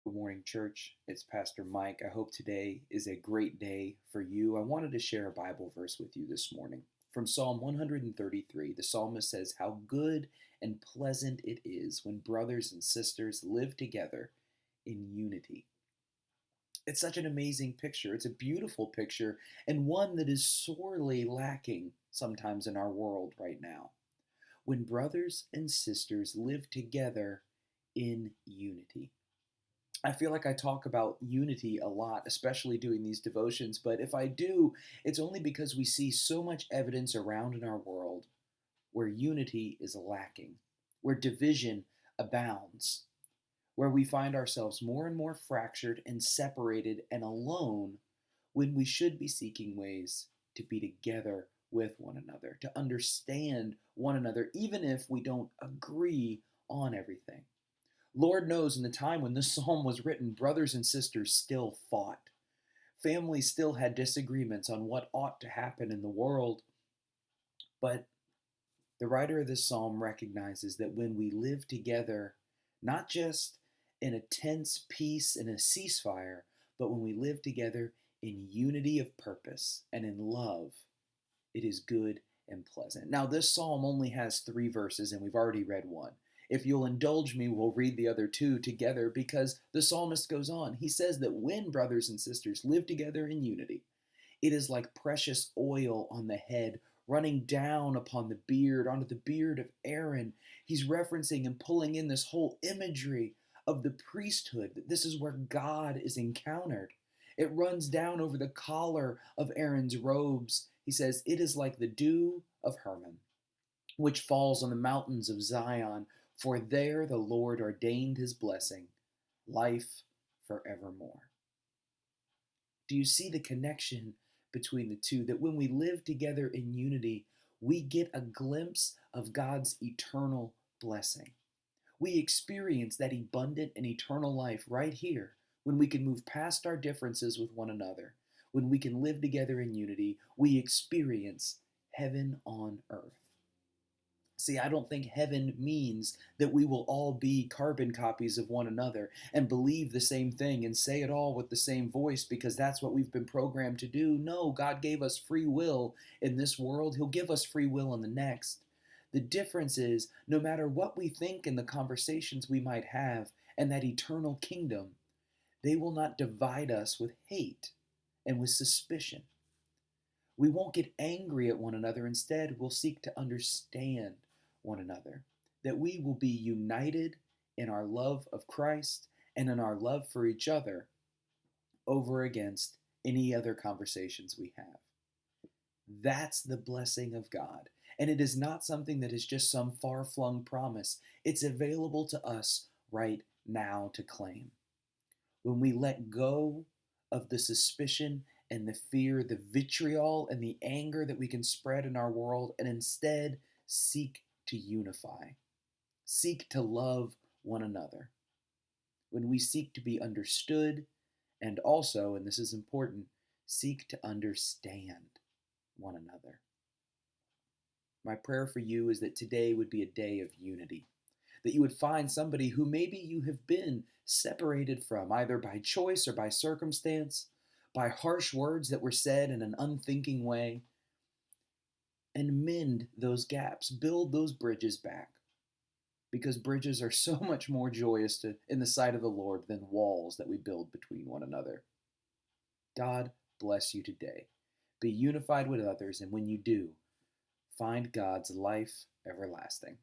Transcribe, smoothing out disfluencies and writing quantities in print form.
Good morning, church. It's Pastor Mike. I hope today is a great day for you. I wanted to share a Bible verse with you this morning. From Psalm 133, the psalmist says, "How good and pleasant it is when brothers and sisters live together in unity." It's such an amazing picture. It's a beautiful picture, and one that is sorely lacking sometimes in our world right now. When brothers and sisters live together in unity. I feel like I talk about unity a lot, especially doing these devotions, but if I do, it's only because we see so much evidence around in our world where unity is lacking, where division abounds, where we find ourselves more and more fractured and separated and alone when we should be seeking ways to be together with one another, to understand one another, even if we don't agree on everything. Lord knows in the time when this psalm was written, brothers and sisters still fought. Families still had disagreements on what ought to happen in the world. But the writer of this psalm recognizes that when we live together, not just in a tense peace and a ceasefire, but when we live together in unity of purpose and in love, it is good and pleasant. Now, this psalm only has 3 verses, and we've already read one. If you'll indulge me, we'll read the other two together because the psalmist goes on. He says that when brothers and sisters live together in unity, it is like precious oil on the head running down upon the beard, onto the beard of Aaron. He's referencing and pulling in this whole imagery of the priesthood, that this is where God is encountered. It runs down over the collar of Aaron's robes. He says, "It is like the dew of Hermon, which falls on the mountains of Zion, for there the Lord ordained his blessing, life forevermore." Do you see the connection between the two? That when we live together in unity, we get a glimpse of God's eternal blessing. We experience that abundant and eternal life right here when we can move past our differences with one another. When we can live together in unity, we experience heaven on earth. See, I don't think heaven means that we will all be carbon copies of one another and believe the same thing and say it all with the same voice because that's what we've been programmed to do. No, God gave us free will in this world, He'll give us free will in the next. The difference is no matter what we think in the conversations we might have and that eternal kingdom, they will not divide us with hate and with suspicion. We won't get angry at one another. Instead, we'll seek to understand one another. That we will be united in our love of Christ and in our love for each other over against any other conversations we have. That's the blessing of God. And it is not something that is just some far flung promise, it's available to us right now to claim. When we let go of the suspicion and the fear, the vitriol and the anger that we can spread in our world, and instead seek to unify, seek to love one another. When we seek to be understood, and also, and this is important, seek to understand one another. My prayer for you is that today would be a day of unity, that you would find somebody who maybe you have been separated from, either by choice or by circumstance, by harsh words that were said in an unthinking way, and mend those gaps, build those bridges back, because bridges are so much more joyous in the sight of the Lord than walls that we build between one another. God bless you today. Be unified with others, and when you do, find God's life everlasting.